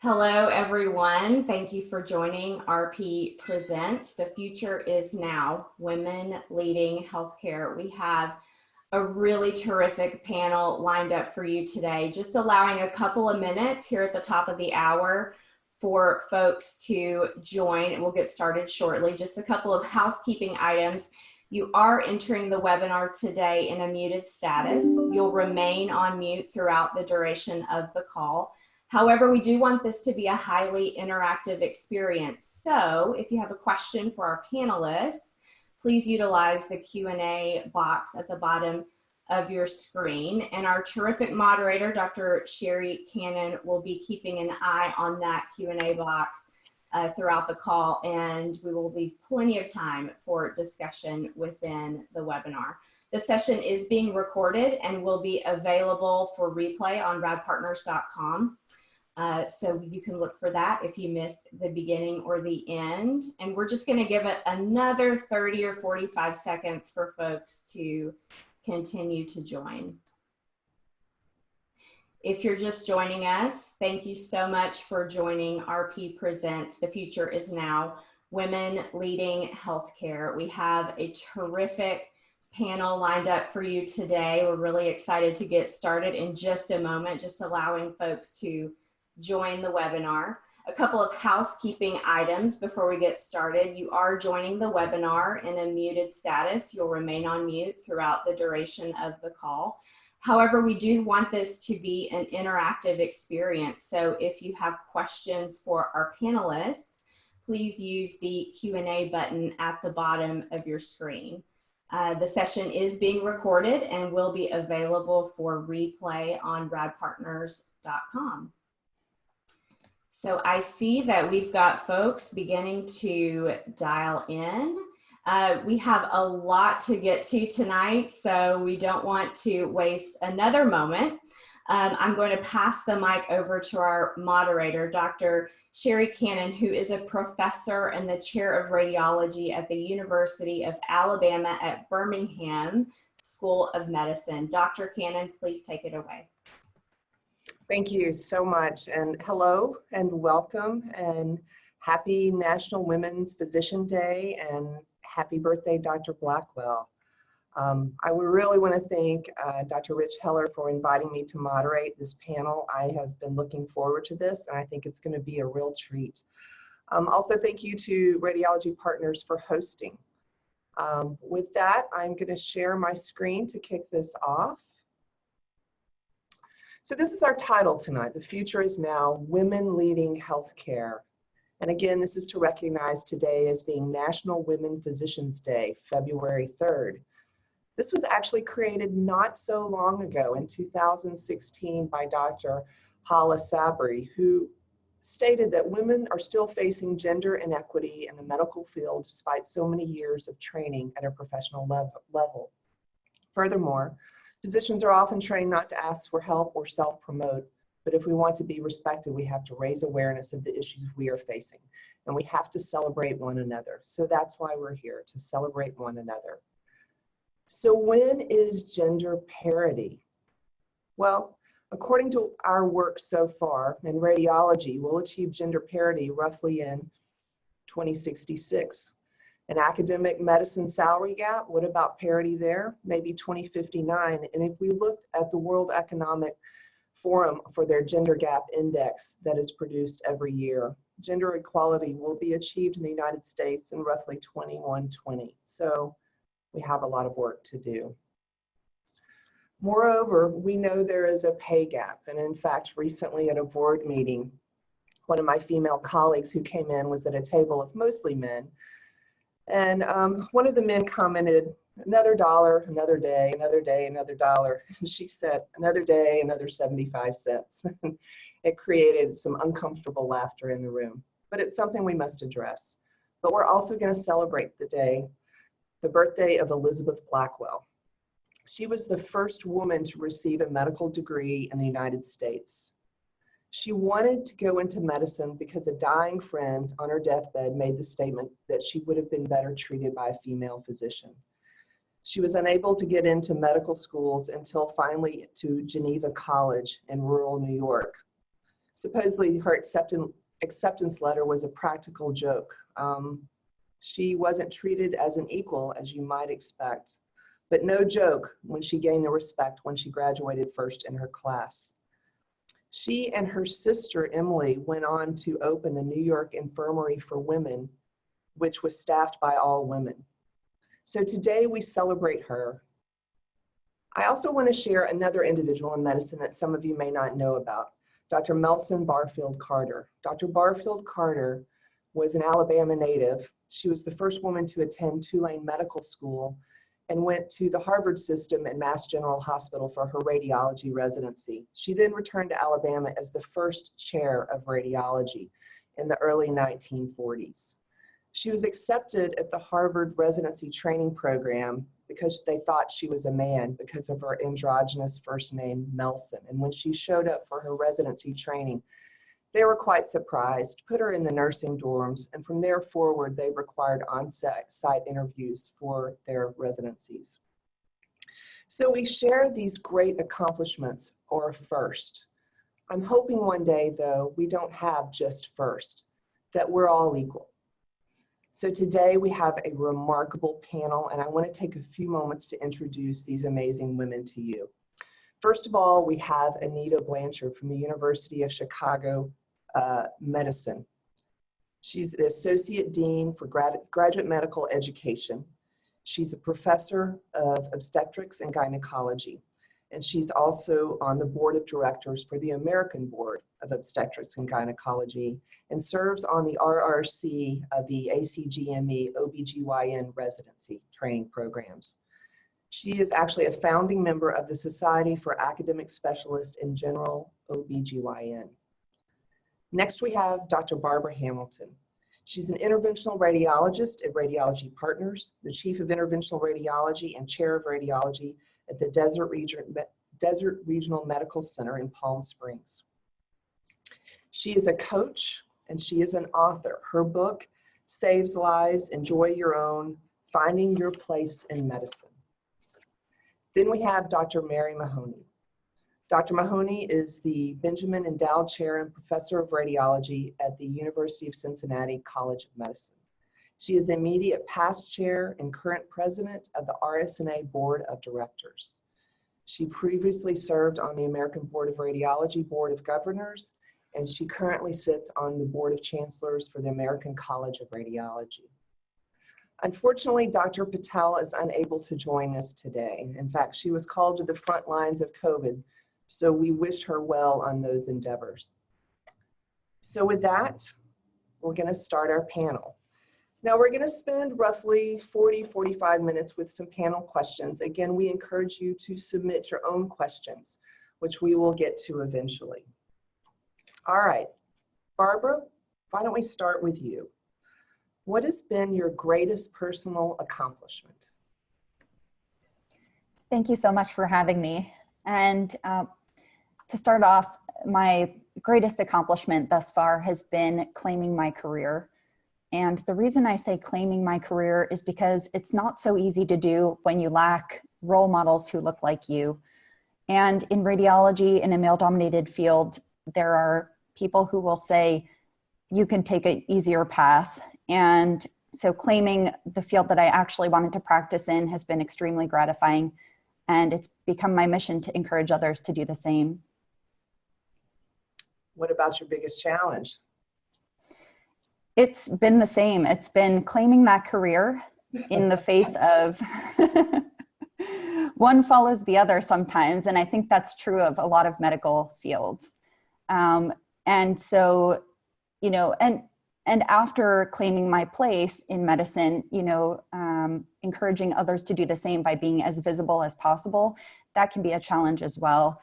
Hello, everyone. Thank you for joining RP Presents. The Future is Now, Women Leading Healthcare. We have a really terrific panel lined up for you today. Just allowing a couple of minutes here at the top of the hour for folks to join, and we'll get started shortly. Just a couple of housekeeping items. You are entering the webinar today in a muted status. You'll remain on mute throughout the duration of the call. However, we do want this to be a highly interactive experience. So if you have a question for our panelists, please utilize the Q&A box at the bottom of your screen. And our terrific moderator, Dr. Cheri Canon, will be keeping an eye on that Q&A box throughout the call, and we will leave plenty of time for discussion within the webinar. The session is being recorded and will be available for replay on radpartners.com. So you can look for that if you miss the beginning or the end. And we're just going to give it another 30 or 45 seconds for folks to continue to join. If you're just joining us, thank you so much for joining RP Presents. The Future is Now, Women Leading Healthcare. We have a terrific panel lined up for you today. We're really excited to get started in just a moment, just allowing folks to join the webinar. A couple of housekeeping items before we get started. You are joining the webinar in a muted status. You'll remain on mute throughout the duration of the call. However, we do want this to be an interactive experience. So if you have questions for our panelists, please use the Q&A button at the bottom of your screen. The session is being recorded and will be available for replay on radpartners.com. So I see that we've got folks beginning to dial in. We have a lot to get to tonight, so we don't want to waste another moment. I'm going to pass the mic over to our moderator, Dr. Cheri Canon, who is a professor and the chair of radiology at the University of Alabama at Birmingham School of Medicine. Dr. Canon, please take it away. Thank you so much, and hello and welcome and happy National Women's Physician Day and happy birthday, Dr. Blackwell. I would really want to thank Dr. Rich Heller for inviting me to moderate this panel. I have been looking forward to this, and I think it's going to be a real treat. Also, thank you to Radiology Partners for hosting. With that, I'm going to share my screen to kick this off. So this is our title tonight, The Future is Now, Women Leading Healthcare. And again, this is to recognize today as being National Women Physicians Day, February 3rd. This was actually created not so long ago in 2016 by Dr. Hala Sabri, who stated that women are still facing gender inequity in the medical field despite so many years of training at a professional level. Furthermore, physicians are often trained not to ask for help or self-promote, but if we want to be respected, we have to raise awareness of the issues we are facing, and we have to celebrate one another. So that's why we're here, to celebrate one another. So when is gender parity? Well, according to our work so far in radiology, we'll achieve gender parity roughly in 2066. An academic medicine salary gap, what about parity there? Maybe 2059. And if we looked at the World Economic Forum for their gender gap index that is produced every year, gender equality will be achieved in the United States in roughly 2120. So we have a lot of work to do. Moreover, we know there is a pay gap. And in fact, recently at a board meeting, one of my female colleagues who came in was at a table of mostly men. And one of the men commented, another dollar, another day, another dollar. And she said, another day, another 75 cents. It created some uncomfortable laughter in the room, but it's something we must address. But we're also going to celebrate the birthday of Elizabeth Blackwell. She was the first woman to receive a medical degree in the United States. She wanted to go into medicine because a dying friend on her deathbed made the statement that she would have been better treated by a female physician. She was unable to get into medical schools until finally to Geneva College in rural New York. Supposedly her acceptance letter was a practical joke. She wasn't treated as an equal, as you might expect, but no joke when she gained the respect when she graduated first in her class. She and her sister, Emily, went on to open the New York Infirmary for Women, which was staffed by all women. So today we celebrate her. I also want to share another individual in medicine that some of you may not know about, Dr. Melson Barfield Carter. Dr. Barfield Carter was an Alabama native. She was the first woman to attend Tulane Medical School and went to the Harvard system and Mass General Hospital for her radiology residency. She then returned to Alabama as the first chair of radiology in the early 1940s. She was accepted at the Harvard residency training program because they thought she was a man because of her androgynous first name, Melson. And when she showed up for her residency training, they were quite surprised, put her in the nursing dorms, and from there forward, they required on-site interviews for their residencies. So we share these great accomplishments, or first. I'm hoping one day, though, we don't have just first, that we're all equal. So today we have a remarkable panel, and I want to take a few moments to introduce these amazing women to you. First of all, we have Anita Blanchard from the University of Chicago Medicine. She's the Associate Dean for Graduate Medical Education. She's a professor of Obstetrics and Gynecology, and she's also on the Board of Directors for the American Board of Obstetrics and Gynecology and serves on the RRC of the ACGME OBGYN residency training programs. She is actually a founding member of the Society for Academic Specialists in General OBGYN. Next, we have Dr. Barbara Hamilton. She's an interventional radiologist at Radiology Partners, the Chief of Interventional Radiology and Chair of Radiology at the Desert Regional Medical Center in Palm Springs. She is a coach and she is an author. Her book, Saves Lives, Enjoy Your Own, Finding Your Place in Medicine. Then we have Dr. Mary Mahoney. Dr. Mahoney is the Benjamin Endowed Chair and Professor of Radiology at the University of Cincinnati College of Medicine. She is the immediate past chair and current president of the RSNA Board of Directors. She previously served on the American Board of Radiology Board of Governors, and she currently sits on the Board of Chancellors for the American College of Radiology. Unfortunately, Dr. Patel is unable to join us today. In fact, she was called to the front lines of COVID, so we wish her well on those endeavors. So with that, we're going to start our panel. Now we're going to spend roughly 40-45 minutes with some panel questions. Again, we encourage you to submit your own questions, which we will get to eventually. All right, Barbara, why don't we start with you? What has been your greatest personal accomplishment? Thank you so much for having me. And to start off, my greatest accomplishment thus far has been claiming my career. And the reason I say claiming my career is because it's not so easy to do when you lack role models who look like you. And in radiology, in a male-dominated field, there are people who will say, you can take an easier path. And so claiming the field that I actually wanted to practice in has been extremely gratifying. And it's become my mission to encourage others to do the same. What about your biggest challenge? It's been the same. It's been claiming that career in the face of one follows the other sometimes. And I think that's true of a lot of medical fields. And so, you know, and after claiming my place in medicine, you know, encouraging others to do the same by being as visible as possible, that can be a challenge as well.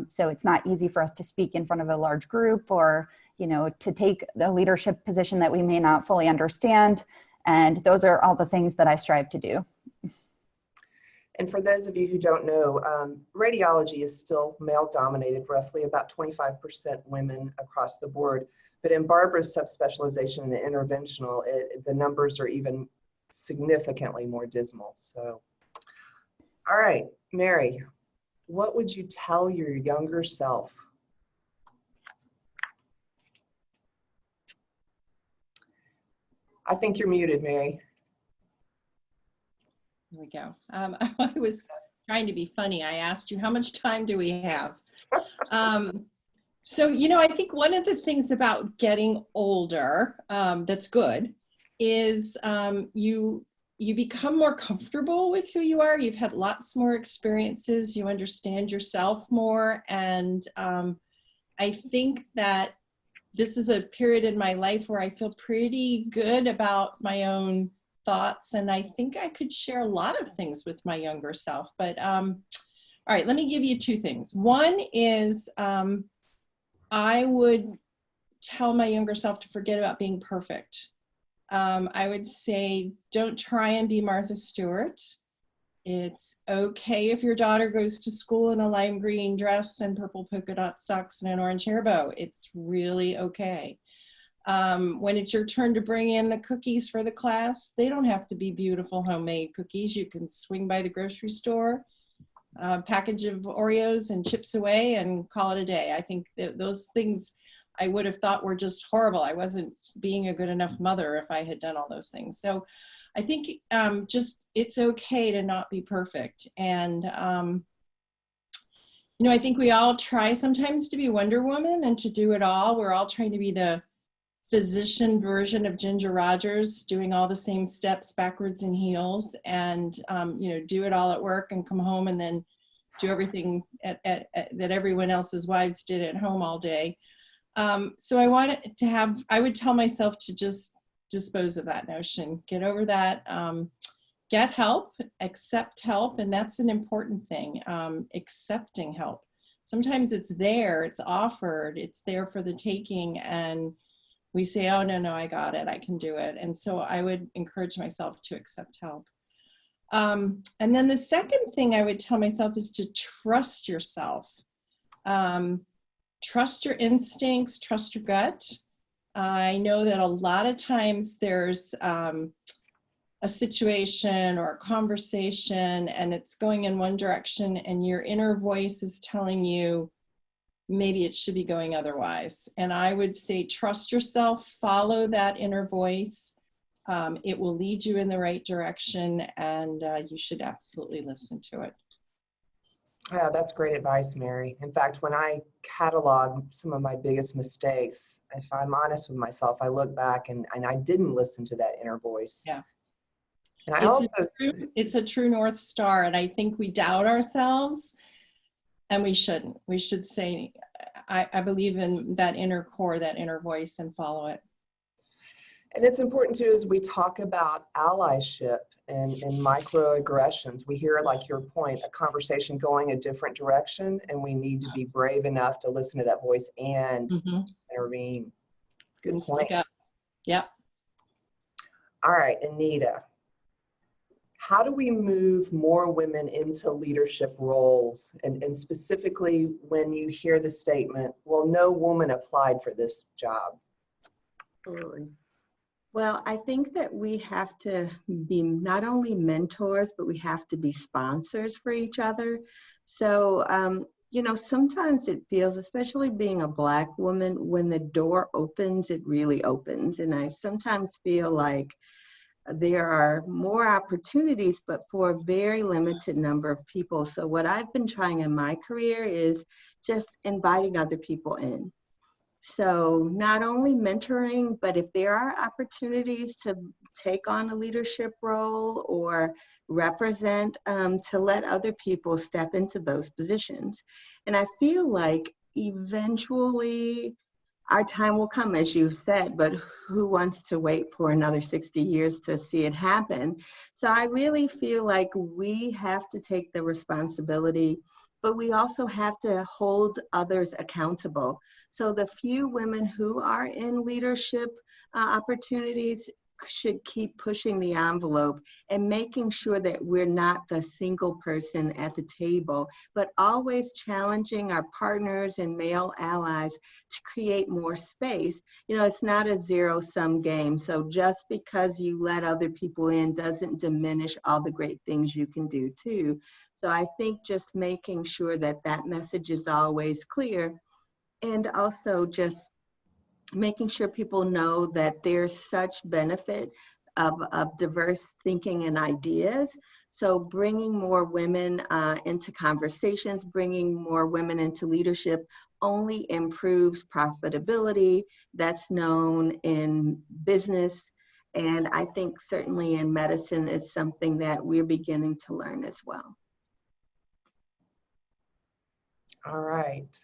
So it's not easy for us to speak in front of a large group or, you know, to take the leadership position that we may not fully understand. And those are all the things that I strive to do. And for those of you who don't know, radiology is still male-dominated, roughly about 25% women across the board. But in Barbara's subspecialization in the interventional, the numbers are even significantly more dismal. So, all right, Mary, what would you tell your younger self? I think you're muted, Mary. There we go. I was trying to be funny. I asked you, how much time do we have? So, you know, I think one of the things about getting older that's good is you become more comfortable with who you are. You've had lots more experiences. You understand yourself more. And I think that this is a period in my life where I feel pretty good about my own thoughts. And I think I could share a lot of things with my younger self. But all right, let me give you two things. One is I would tell my younger self to forget about being perfect. I would say, don't try and be Martha Stewart. It's okay if your daughter goes to school in a lime green dress and purple polka dot socks and an orange hair bow. It's really okay. When it's your turn to bring in the cookies for the class, they don't have to be beautiful homemade cookies. You can swing by the grocery store, package of Oreos and Chips Ahoy and call it a day. I think that those things I would have thought were just horrible. I wasn't being a good enough mother if I had done all those things. So I think just it's okay to not be perfect. And, you know, I think we all try sometimes to be Wonder Woman and to do it all. We're all trying to be the physician version of Ginger Rogers, doing all the same steps backwards in heels and, you know, do it all at work and come home and then do everything that everyone else's wives did at home all day. So I wanted to have, I would tell myself to just dispose of that notion, get over that, get help, accept help. And that's an important thing, accepting help. Sometimes it's there, it's offered, it's there for the taking. And we say, oh, no, I got it, I can do it. And so I would encourage myself to accept help. And then the second thing I would tell myself is to trust yourself. Trust your instincts, trust your gut. I know that a lot of times there's a situation or a conversation and it's going in one direction and your inner voice is telling you maybe it should be going otherwise. And I would say trust yourself, follow that inner voice. It will lead you in the right direction and you should absolutely listen to it. Yeah, that's great advice, Mary. In fact, when I catalog some of my biggest mistakes, if I'm honest with myself, I look back and I didn't listen to that inner voice. Yeah. And I it's a true North Star. And I think we doubt ourselves and we shouldn't. We should say, I believe in that inner core, that inner voice, and follow it. And it's important too, as we talk about allyship and microaggressions, we hear, like your point, a conversation going a different direction, and we need to be brave enough to listen to that voice and intervene. Good point. Yep. All right, Anita, how do we move more women into leadership roles? And specifically when you hear the statement, well, no woman applied for this job. Absolutely. Well, I think that we have to be not only mentors, but we have to be sponsors for each other. So, you know, sometimes it feels, especially being a Black woman, when the door opens, it really opens. And I sometimes feel like there are more opportunities, but for a very limited number of people. So what I've been trying in my career is just inviting other people in. So not only mentoring, but if there are opportunities to take on a leadership role or represent, to let other people step into those positions. And I feel like eventually our time will come, as you've said, but who wants to wait for another 60 years to see it happen? So I really feel like we have to take the responsibility, but we also have to hold others accountable. So the few women who are in leadership opportunities should keep pushing the envelope and making sure that we're not the single person at the table, but always challenging our partners and male allies to create more space. You know, it's not a zero-sum game. So just because you let other people in doesn't diminish all the great things you can do too. So I think just making sure that that message is always clear, and also just making sure people know that there's such benefit of diverse thinking and ideas. So bringing more women into conversations, bringing more women into leadership only improves profitability. That's known in business. And I think certainly in medicine is something that we're beginning to learn as well. All right.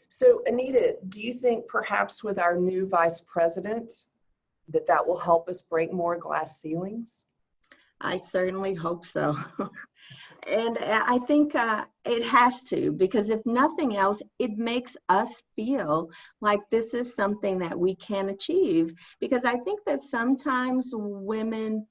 So Anita, do you think perhaps with our new vice president that will help us break more glass ceilings? I certainly hope so. And I think it has to, because if nothing else, it makes us feel like this is something that we can achieve. Because I think that sometimes women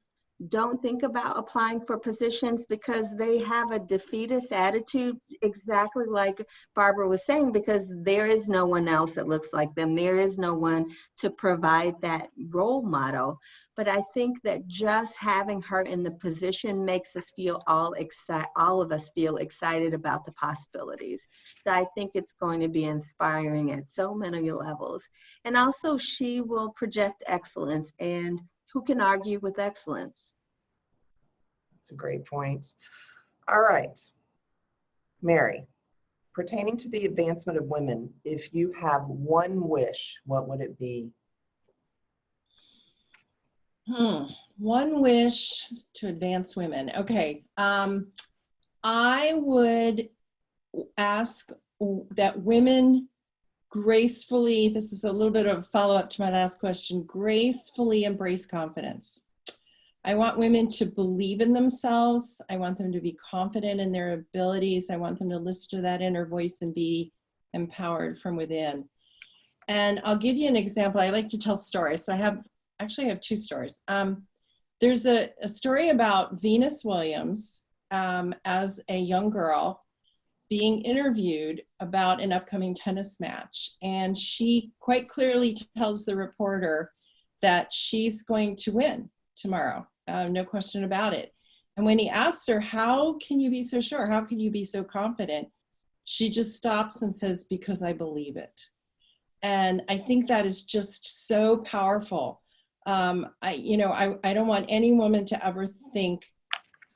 don't think about applying for positions because they have a defeatist attitude, exactly like Barbara was saying, because there is no one else that looks like them. There is no one to provide that role model. But I think that just having her in the position makes us feel all of us feel excited about the possibilities. So I think it's going to be inspiring at so many levels. And also she will project excellence, and who can argue with excellence? That's a great point. All right, Mary, pertaining to the advancement of women, if you have one wish, what would it be? One wish to advance women. Okay. I would ask that women gracefully, this is a little bit of a follow-up to my last question, gracefully embrace confidence. I want women to believe in themselves. I want them to be confident in their abilities. I want them to listen to that inner voice and be empowered from within. And I'll give you an example. I like to tell stories. So I have two stories. There's a story about Venus Williams as a young girl being interviewed about an upcoming tennis match. And she quite clearly tells the reporter that she's going to win tomorrow, no question about it. And when he asks her, how can you be so sure? How can you be so confident? She just stops and says, because I believe it. And I think that is just so powerful. I don't want any woman to ever think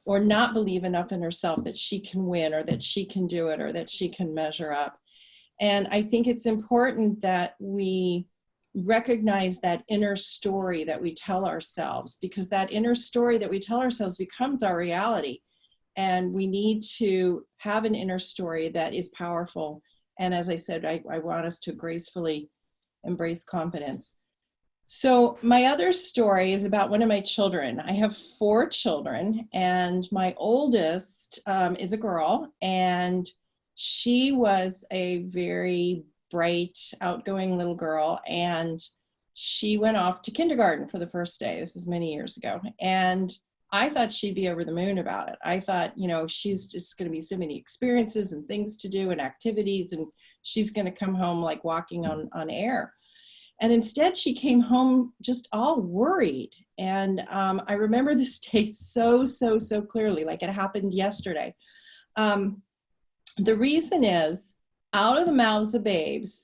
or not believe enough in herself that she can win or that she can do it or that she can measure up. And I think it's important that we recognize that inner story that we tell ourselves, because that inner story that we tell ourselves becomes our reality. And we need to have an inner story that is powerful. And as I said, I want us to gracefully embrace confidence. So my other story is about one of my children. I have 4 children, and my oldest is a girl, and she was a very bright, outgoing little girl, and she went off to kindergarten for the first day. This is many years ago. And I thought she'd be over the moon about it. I thought, she's just going to be so many experiences and things to do and activities, and she's going to come home like walking on air. And instead, she came home just all worried. And I remember this day so clearly, like it happened yesterday. The reason is, out of the mouths of babes,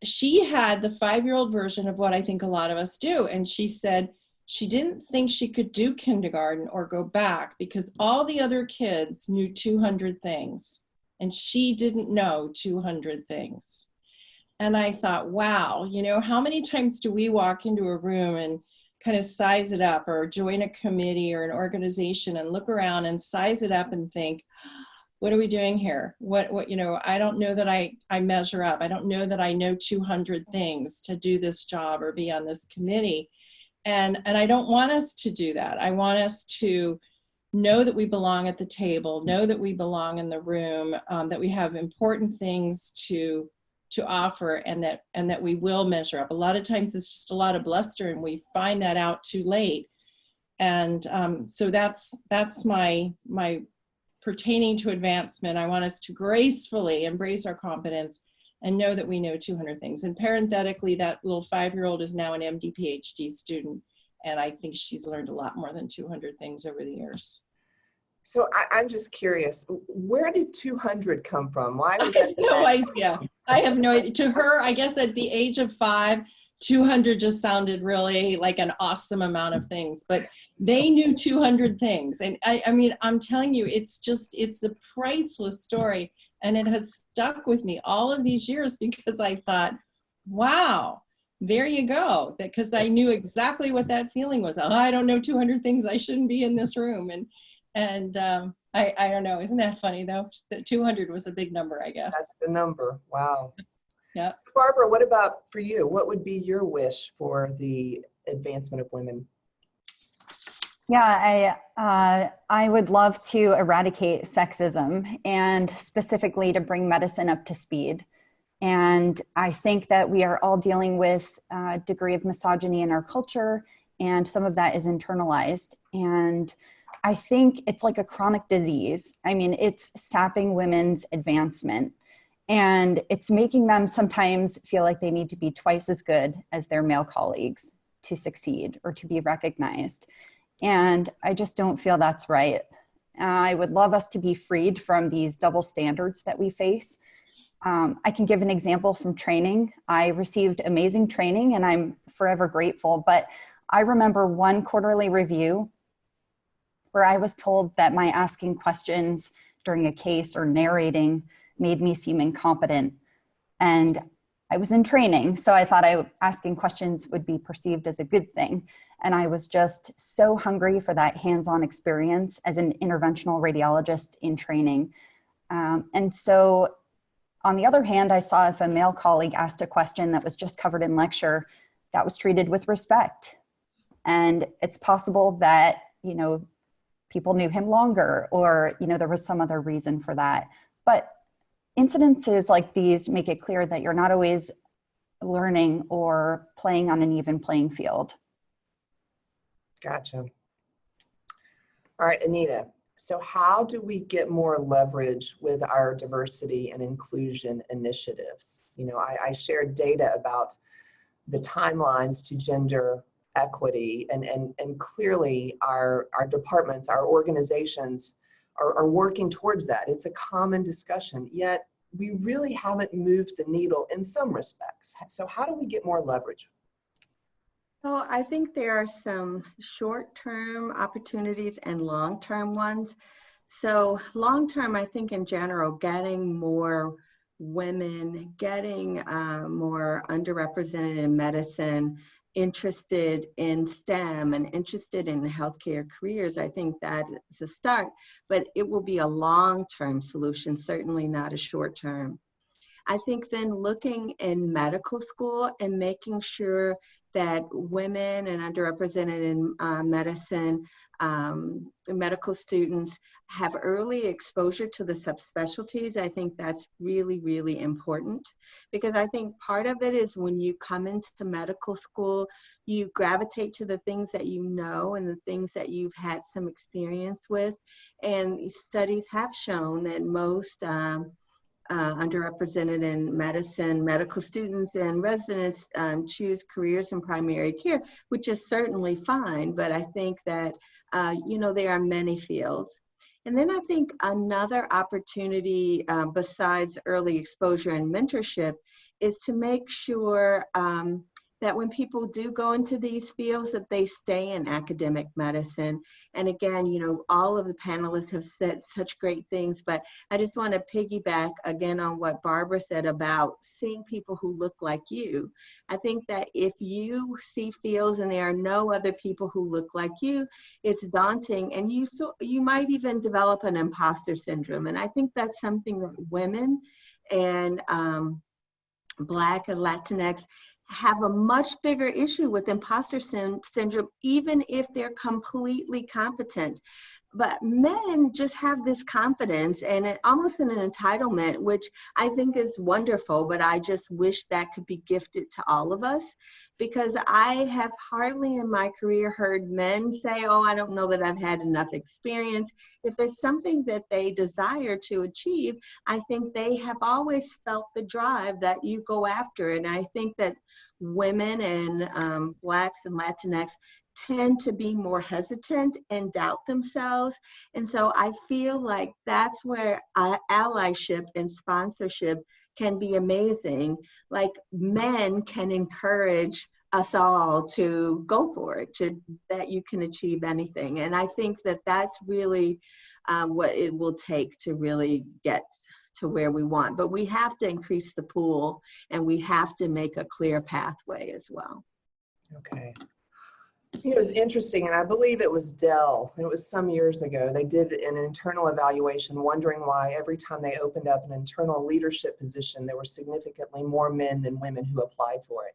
she had the 5-year-old version of what I think a lot of us do. And she said she didn't think she could do kindergarten or go back because all the other kids knew 200 things, and she didn't know 200 things. And I thought, wow, how many times do we walk into a room and kind of size it up, or join a committee or an organization and look around and size it up and think, what are we doing here? What I don't know that I measure up. I don't know that I know 200 things to do this job or be on this committee. And I don't want us to do that. I want us to know that we belong at the table, know that we belong in the room, that we have important things to offer, and that we will measure up. A lot of times it's just a lot of bluster, and we find that out too late. And so that's my pertaining to advancement. I want us to gracefully embrace our confidence and know that we know 200 things. And parenthetically, that little 5-year-old is now an MD PhD student, and I think she's learned a lot more than 200 things over the years. So I'm just curious, where did 200 come from? Why was I have that? no idea. I have no idea. To her, I guess at the age of 5, 200 just sounded really like an awesome amount of things, but they knew 200 things. And I mean, I'm telling you, it's a priceless story. And it has stuck with me all of these years because I thought, wow, there you go. Because I knew exactly what that feeling was. Oh, I don't know 200 things. I shouldn't be in this room. And I don't know. Isn't that funny though? That 200 was a big number, I guess. That's the number. Wow. Yeah. So Barbara, what about for you? What would be your wish for the advancement of women? Yeah, I would love to eradicate sexism and specifically to bring medicine up to speed. And I think that we are all dealing with a degree of misogyny in our culture, and some of that is internalized. And I think it's like a chronic disease. I mean, it's sapping women's advancement, and it's making them sometimes feel like they need to be twice as good as their male colleagues to succeed or to be recognized. And I just don't feel that's right. I would love us to be freed from these double standards that we face. I can give an example from training. I received amazing training and I'm forever grateful, but I remember one quarterly review where I was told that my asking questions during a case or narrating made me seem incompetent. And I was in training, so I thought asking questions would be perceived as a good thing. And I was just so hungry for that hands-on experience as an interventional radiologist in training. And so on the other hand, I saw if a male colleague asked a question that was just covered in lecture, that was treated with respect. And it's possible that, you know, people knew him longer, or, you know, there was some other reason for that. But incidences like these make it clear that you're not always learning or playing on an even playing field. Gotcha. All right, Anita. So how do we get more leverage with our diversity and inclusion initiatives? You know, I shared data about the timelines to gender equity, and clearly our departments, our organizations are working towards that. It's a common discussion, yet we really haven't moved the needle in some respects. So how do we get more leverage? So I think there are some short-term opportunities and long-term ones. So long-term, I think in general, getting more women, getting more underrepresented in medicine, interested in STEM and interested in healthcare careers, I think that is a start, but it will be a long-term solution, certainly not a short-term. I think then looking in medical school and making sure that women and underrepresented in medicine, medical students have early exposure to the subspecialties. I think that's really, really important, because I think part of it is when you come into medical school, you gravitate to the things that you know and the things that you've had some experience with. And studies have shown that most underrepresented in medicine, medical students and residents choose careers in primary care, which is certainly fine, but I think that, you know, there are many fields. And then I think another opportunity besides early exposure and mentorship is to make sure that when people do go into these fields, that they stay in academic medicine. And again, you know, all of the panelists have said such great things, but I just want to piggyback again on what Barbara said about seeing people who look like you. I think that if you see fields and there are no other people who look like you, it's daunting, and you might even develop an imposter syndrome. And I think that's something that women and Black and Latinx have a much bigger issue with imposter syndrome, even if they're completely competent. But men just have this confidence and almost an entitlement, which I think is wonderful, but I just wish that could be gifted to all of us, because I have hardly in my career heard men say, oh, I don't know that I've had enough experience. if there's something that they desire to achieve, I think they have always felt the drive that you go after. And I think that women and Blacks and Latinx tend to be more hesitant and doubt themselves. And so I feel like that's where allyship and sponsorship can be amazing. Like, men can encourage us all to go for it, that you can achieve anything. And I think that that's really what it will take to really get to where we want. But we have to increase the pool, and we have to make a clear pathway as well. Okay. It was interesting, and I believe it was Dell, and it was some years ago. They did an internal evaluation wondering why every time they opened up an internal leadership position, there were significantly more men than women who applied for it.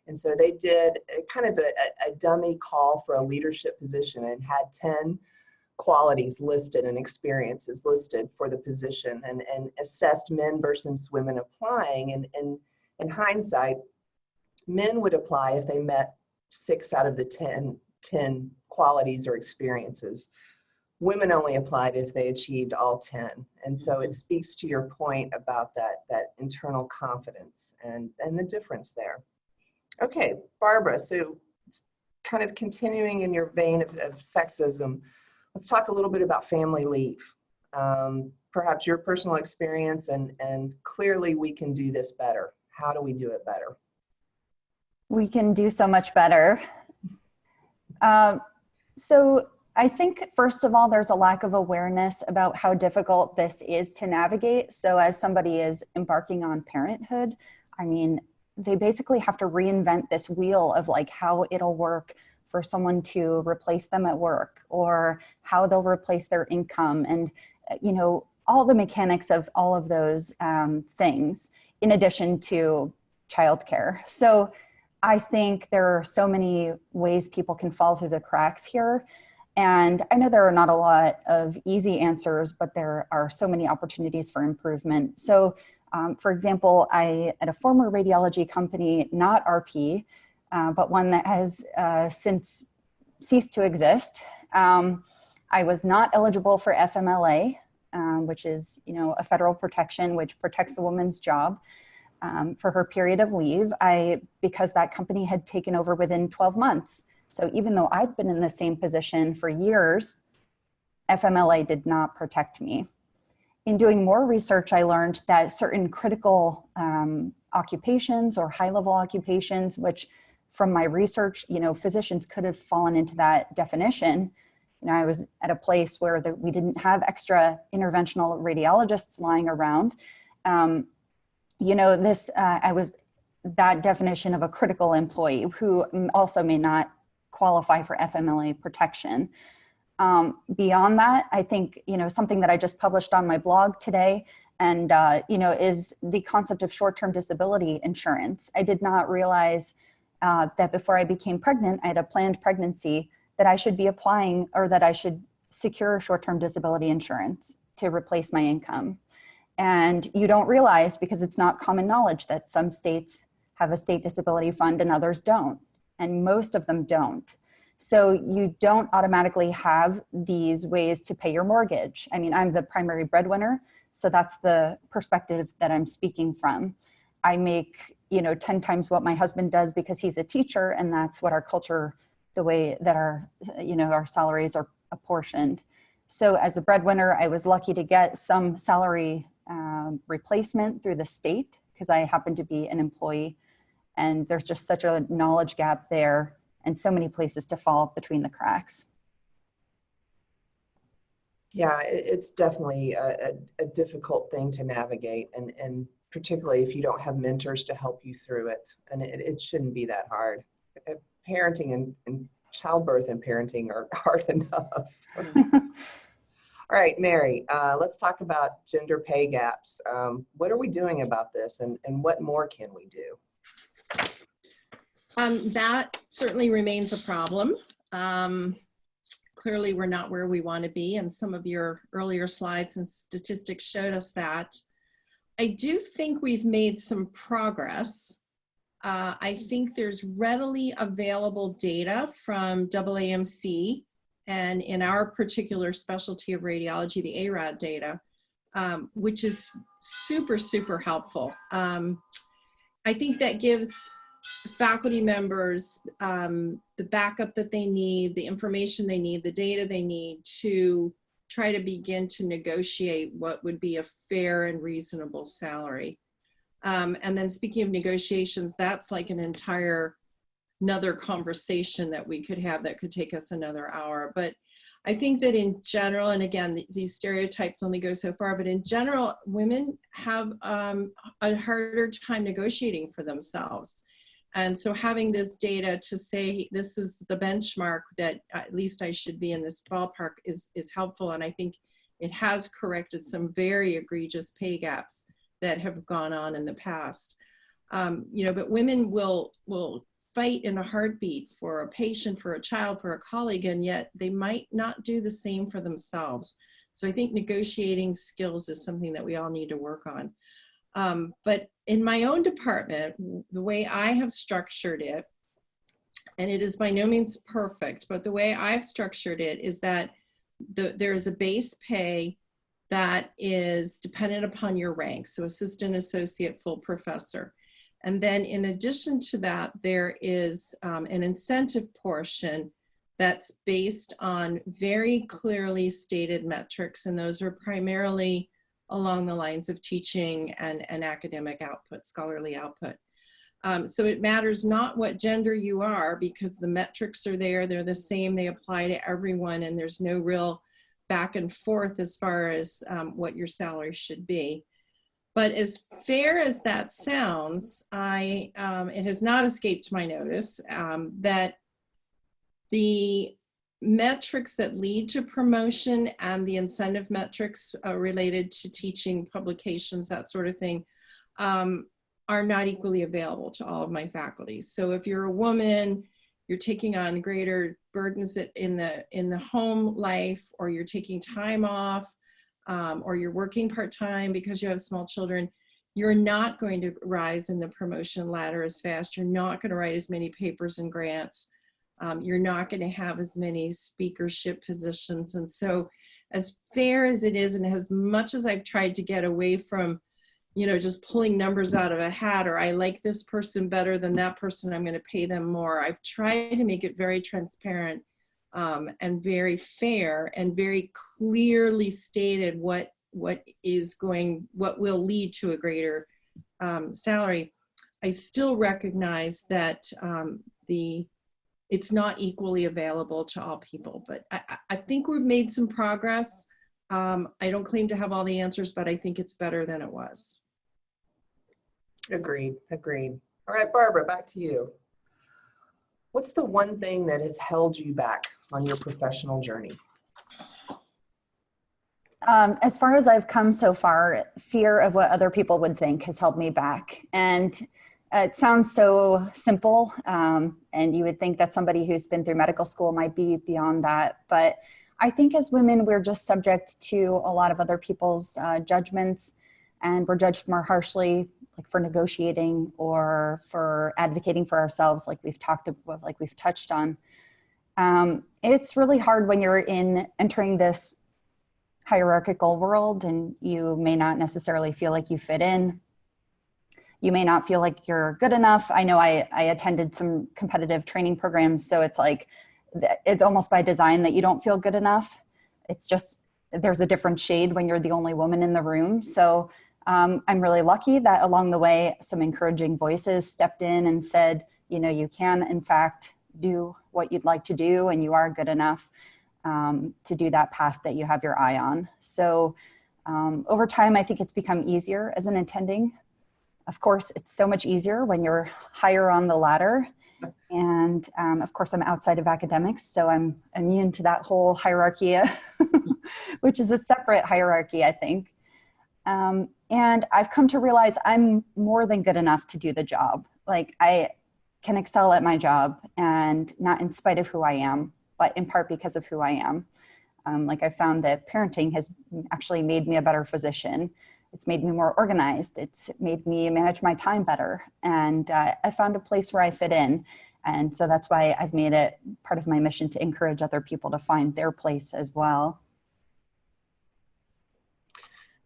And so they did kind of a dummy call for a leadership position and had 10 qualities listed and experiences listed for the position, and assessed men versus women applying. And in hindsight, men would apply if they met 6 out of the 10 qualities or experiences. Women only applied if they achieved all 10. And so it speaks to your point about that internal confidence and the difference there. Okay, Barbara, so kind of continuing in your vein of sexism, let's talk a little bit about family leave. Perhaps your personal experience, and clearly we can do this better. How do we do it better? We can do so much better. So I think, first of all, there's a lack of awareness about how difficult this is to navigate. So as somebody is embarking on parenthood, I mean, they basically have to reinvent this wheel of like how it'll work for someone to replace them at work, or how they'll replace their income, and, you know, all the mechanics of all of those things, in addition to childcare. So I think there are so many ways people can fall through the cracks here. And I know there are not a lot of easy answers, but there are so many opportunities for improvement. So for example, at a former radiology company, not RP, but one that has since ceased to exist, I was not eligible for FMLA, which is, you know, a federal protection which protects a woman's job for her period of leave, because that company had taken over within 12 months. So even though I'd been in the same position for years, FMLA did not protect me. In doing more research, I learned that certain critical occupations or high-level occupations, which from my research, you know, physicians could have fallen into that definition. You know, I was at a place where we didn't have extra interventional radiologists lying around. You know, I was that definition of a critical employee who also may not qualify for FMLA protection. Beyond that, I think, you know, something that I just published on my blog today, and, you know, is the concept of short-term disability insurance. I did not realize that before I became pregnant, I had a planned pregnancy, that I should be applying, or that I should secure short-term disability insurance to replace my income. And you don't realize, because it's not common knowledge, that some states have a state disability fund and others don't, and most of them don't. So you don't automatically have these ways to pay your mortgage. I mean, I'm the primary breadwinner, so that's the perspective that I'm speaking from. I make, you know, 10 times what my husband does because he's a teacher, and that's what our culture, the way that our, you know, our salaries are apportioned. So as a breadwinner, I was lucky to get some salary replacement through the state because I happen to be an employee, and there's just such a knowledge gap there and so many places to fall between the cracks. Yeah, it's definitely a difficult thing to navigate, and particularly if you don't have mentors to help you through it. And it shouldn't be that hard. Parenting and childbirth and parenting are hard enough. All right, Mary, let's talk about gender pay gaps. What are we doing about this, and what more can we do? That certainly remains a problem. Clearly, we're not where we want to be, and some of your earlier slides and statistics showed us that. I do think we've made some progress. I think there's readily available data from AAMC and in our particular specialty of radiology, the ARAD data, which is super, super helpful. I think that gives faculty members the backup that they need, the information they need, the data they need to try to begin to negotiate what would be a fair and reasonable salary. And then speaking of negotiations, that's like another conversation that we could have that could take us another hour. But I think that in general, and again, these stereotypes only go so far, but in general, women have a harder time negotiating for themselves. And so having this data to say, this is the benchmark that at least I should be in this ballpark is helpful. And I think it has corrected some very egregious pay gaps that have gone on in the past. But women will fight in a heartbeat for a patient, for a child, for a colleague, and yet they might not do the same for themselves. So I think negotiating skills is something that we all need to work on. But in my own department, the way I have structured it, and it is by no means perfect, but the way I've structured it is that there is a base pay that is dependent upon your rank. So assistant, associate, full professor. And then in addition to that, there is an incentive portion that's based on very clearly stated metrics. And those are primarily along the lines of teaching and academic output, scholarly output. So it matters not what gender you are, because the metrics are there, they're the same, they apply to everyone, and there's no real back and forth as far as what your salary should be. But as fair as that sounds, it has not escaped my notice that the metrics that lead to promotion and the incentive metrics related to teaching, publications, that sort of thing, are not equally available to all of my faculty. So if you're a woman, you're taking on greater burdens in the home life, or you're taking time off, or you're working part-time because you have small children, you're not going to rise in the promotion ladder as fast. You're not going to write as many papers and grants. You're not going to have as many speakership positions. And so as fair as it is, and as much as I've tried to get away from, just pulling numbers out of a hat, or I like this person better than that person, I'm going to pay them more, I've tried to make it very transparent and very fair and very clearly stated what will lead to a greater salary. I still recognize that it's not equally available to all people, but I think we've made some progress. I don't claim to have all the answers, but I think it's better than it was. Agreed. All right, Barbara, back to you. What's the one thing that has held you back on your professional journey? As far as I've come so far, fear of what other people would think has held me back. And it sounds so simple, and you would think that somebody who's been through medical school might be beyond that. But I think as women, we're just subject to a lot of other people's judgments, and we're judged more harshly, like for negotiating or for advocating for ourselves, like we've touched on. It's really hard when you're entering this hierarchical world, and you may not necessarily feel like you fit in. You may not feel like you're good enough. I know I attended some competitive training programs, so it's like, it's almost by design that you don't feel good enough. It's just, there's a different shade when you're the only woman in the room. So I'm really lucky that along the way, some encouraging voices stepped in and said, you can in fact do what you'd like to do, and you are good enough to do that path that you have your eye on. So over time, I think it's become easier as an attending. Of course, it's so much easier when you're higher on the ladder. And of course, I'm outside of academics, so I'm immune to that whole hierarchy, which is a separate hierarchy, I think. And I've come to realize I'm more than good enough to do the job. Like, I can excel at my job, and not in spite of who I am, but in part because of who I am. Like, I found that parenting has actually made me a better physician. It's made me more organized. It's made me manage my time better. And I found a place where I fit in. And so that's why I've made it part of my mission to encourage other people to find their place as well.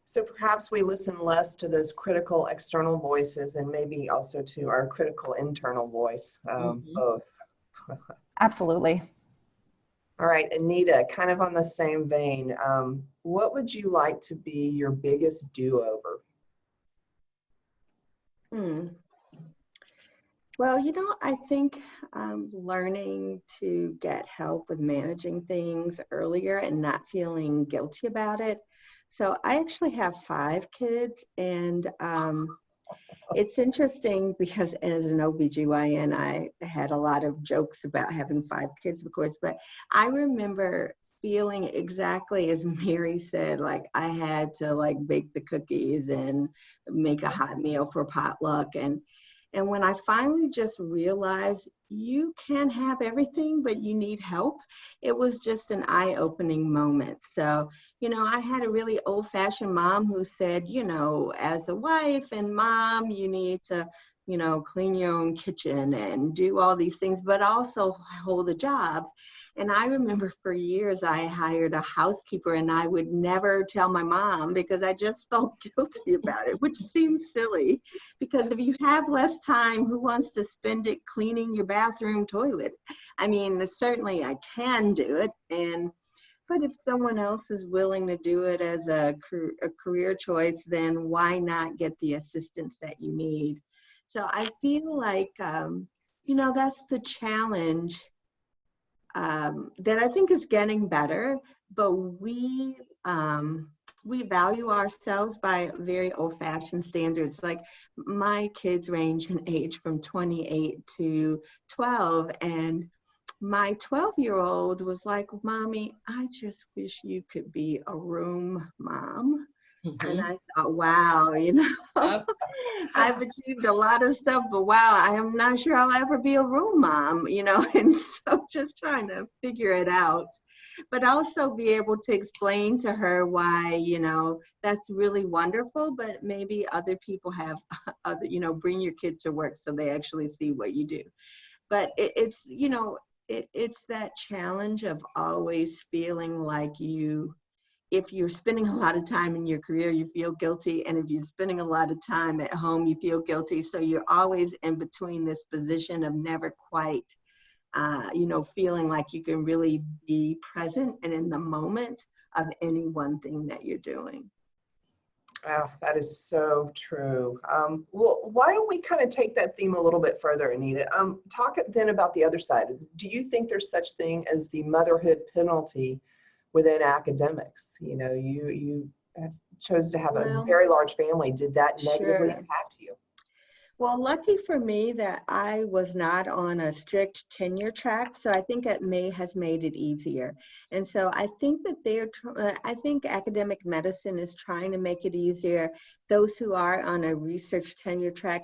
So perhaps we listen less to those critical external voices and maybe also to our critical internal voice, both. Absolutely. All right, Anita, kind of on the same vein, what would you like to be your biggest do-over? Well, you know, I think learning to get help with managing things earlier and not feeling guilty about it. So I actually have 5 kids, and it's interesting because as an OBGYN, I had a lot of jokes about having 5 kids, of course, but I remember feeling exactly as Mary said, like I had to like bake the cookies and make a hot meal for potluck. And when I finally just realized you can have everything, but you need help, it was just an eye-opening moment. So, you know, I had a really old-fashioned mom who said, you know, as a wife and mom, you need to, you know, clean your own kitchen and do all these things, but also hold a job. And I remember for years I hired a housekeeper, and I would never tell my mom because I just felt guilty about it, which seems silly because if you have less time, who wants to spend it cleaning your bathroom toilet? I mean, certainly I can do it, but if someone else is willing to do it as a career choice, then why not get the assistance that you need? So I feel like, you know, that's the challenge that I think is getting better, but we value ourselves by very old-fashioned standards. Like my kids range in age from 28 to 12, and my 12-year-old was like, Mommy, I just wish you could be a room mom. And I thought, wow, you know, I've achieved a lot of stuff, but wow, I am not sure I'll ever be a room mom, you know, and so just trying to figure it out, but also be able to explain to her why, you know, that's really wonderful, but maybe other people have other, you know, bring your kids to work so they actually see what you do. But it's, you know, it's that challenge of always feeling like if you're spending a lot of time in your career, you feel guilty. And if you're spending a lot of time at home, you feel guilty. So you're always in between this position of never quite, you know, feeling like you can really be present and in the moment of any one thing that you're doing. Oh, that is so true. Well, why don't we kind of take that theme a little bit further, Anita? Talk then about the other side. Do you think there's such thing as the motherhood penalty within academics? You know, you chose to have a very large family. Did that negatively impact you? Well, lucky for me that I was not on a strict tenure track, so I think it has made it easier. And so I think that I think academic medicine is trying to make it easier. Those who are on a research tenure track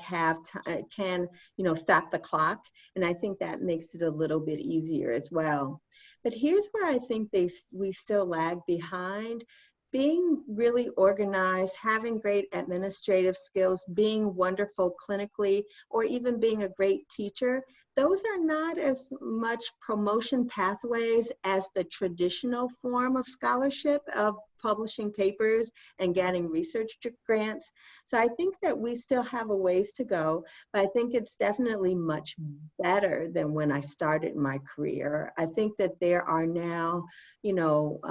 can, you know, stop the clock, and I think that makes it a little bit easier as well. But here's where I think we still lag behind. Being really organized, having great administrative skills, being wonderful clinically, or even being a great teacher, those are not as much promotion pathways as the traditional form of scholarship of publishing papers and getting research grants. So I think that we still have a ways to go, but I think it's definitely much better than when I started my career. I think that there are now, you know,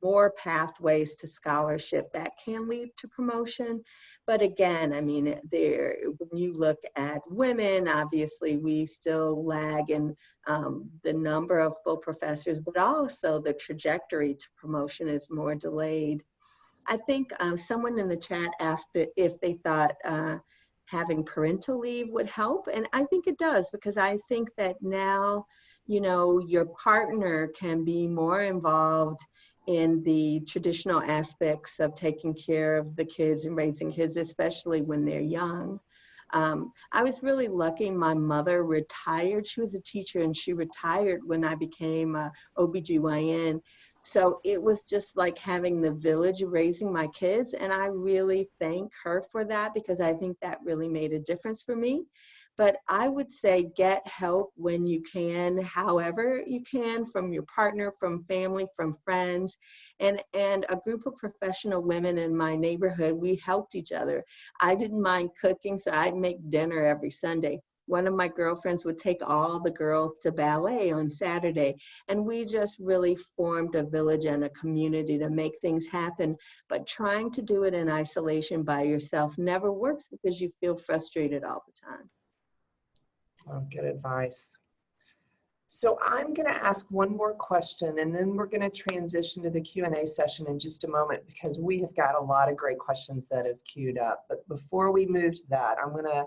more pathways to scholarship that can lead to promotion. But again, I mean, when you look at women, obviously we still lag in the number of full professors, but also the trajectory to promotion is more delayed. I think someone in the chat asked if they thought having parental leave would help, and I think it does, because I think that now, you know, your partner can be more involved in the traditional aspects of taking care of the kids and raising kids, especially when they're young. I was really lucky. My mother retired. She was a teacher and she retired when I became a OBGYN. So it was just like having the village raising my kids. And I really thank her for that, because I think that really made a difference for me. But I would say get help when you can, however you can, from your partner, from family, from friends. And a group of professional women in my neighborhood, we helped each other. I didn't mind cooking, so I'd make dinner every Sunday. One of my girlfriends would take all the girls to ballet on Saturday. And we just really formed a village and a community to make things happen. But trying to do it in isolation by yourself never works because you feel frustrated all the time. Oh, good advice. So I'm going to ask one more question, and then we're going to transition to the Q&A session in just a moment, because we have got a lot of great questions that have queued up. But before we move to that, I'm going to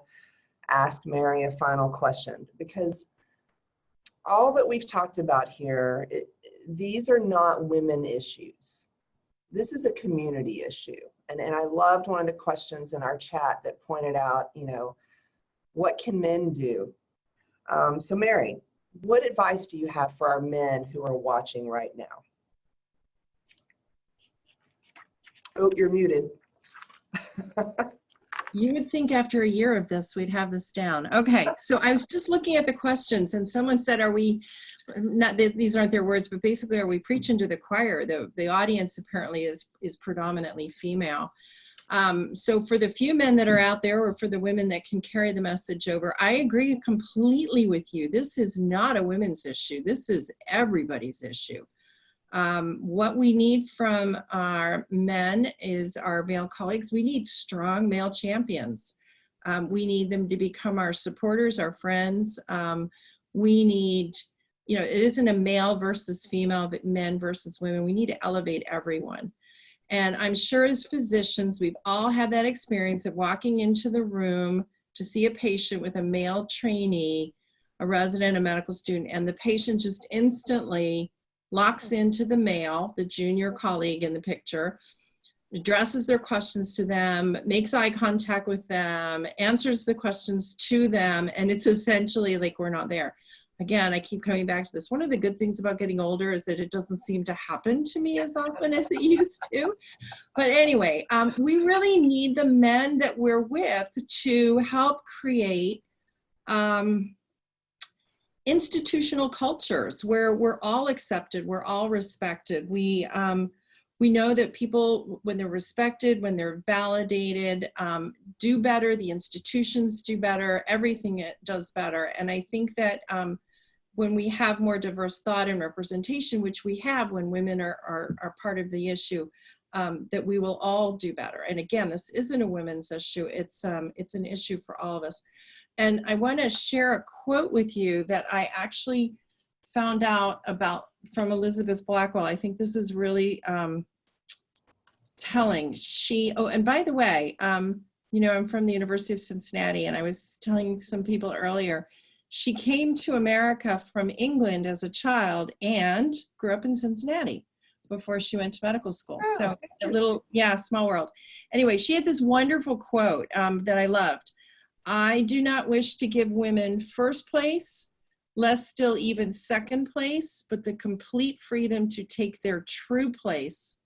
ask Mary a final question, because all that we've talked about here, these are not women issues. This is a community issue. And I loved one of the questions in our chat that pointed out, you know, what can men do? So Mary, what advice do you have for our men who are watching right now? Oh, you're muted. You would think after a year of this, we'd have this down. Okay, so I was just looking at the questions, and someone said, are we, not these aren't their words, but basically, are we preaching to the choir? The audience apparently is predominantly female. So for the few men that are out there, or for the women that can carry the message over, I agree completely with you. This is not a women's issue. This is everybody's issue. What we need from our men is our male colleagues. We need strong male champions. We need them to become our supporters, our friends. We need, you know, it isn't a male versus female, but men versus women. We need to elevate everyone. And I'm sure as physicians, we've all had that experience of walking into the room to see a patient with a male trainee, a resident, a medical student, and the patient just instantly locks into the male, the junior colleague in the picture, addresses their questions to them, makes eye contact with them, answers the questions to them, and it's essentially like we're not there. Again, I keep coming back to this. One of the good things about getting older is that it doesn't seem to happen to me as often as it used to. But anyway, we really need the men that we're with to help create institutional cultures where we're all accepted, we're all respected. We know that people, when they're respected, when they're validated, do better, the institutions do better, everything it does better. And I think that when we have more diverse thought and representation, which we have when women are part of the issue, that we will all do better. And again, this isn't a women's issue, it's an issue for all of us. And I want to share a quote with you that I actually found out about from Elizabeth Blackwell. I think this is really telling. Oh, and by the way, you know, I'm from the University of Cincinnati, and I was telling some people earlier, she came to America from England as a child and grew up in Cincinnati before she went to medical school. Oh, so a little, yeah, small world. Anyway, she had this wonderful quote that I loved. I do not wish to give women first place, less still even second place, but the complete freedom to take their true place,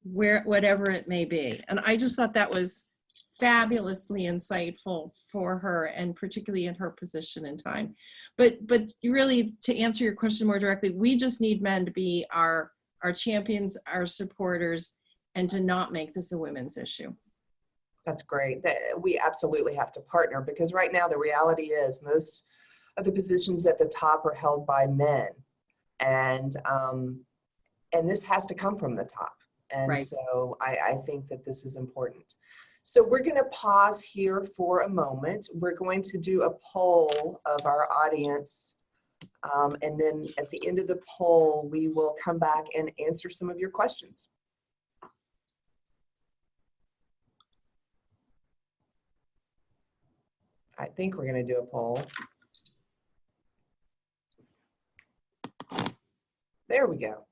whatever it may be. And I just thought that was fabulously insightful for her, and particularly in her position in time. But really, to answer your question more directly, we just need men to be our champions, our supporters, and to not make this a women's issue. That's great. We absolutely have to partner, because right now the reality is most of the positions at the top are held by men, and this has to come from the top. And right. So I think that this is important. So we're going to pause here for a moment. We're going to do a poll of our audience, and then at the end of the poll, we will come back and answer some of your questions. I think we're going to do a poll. There we go.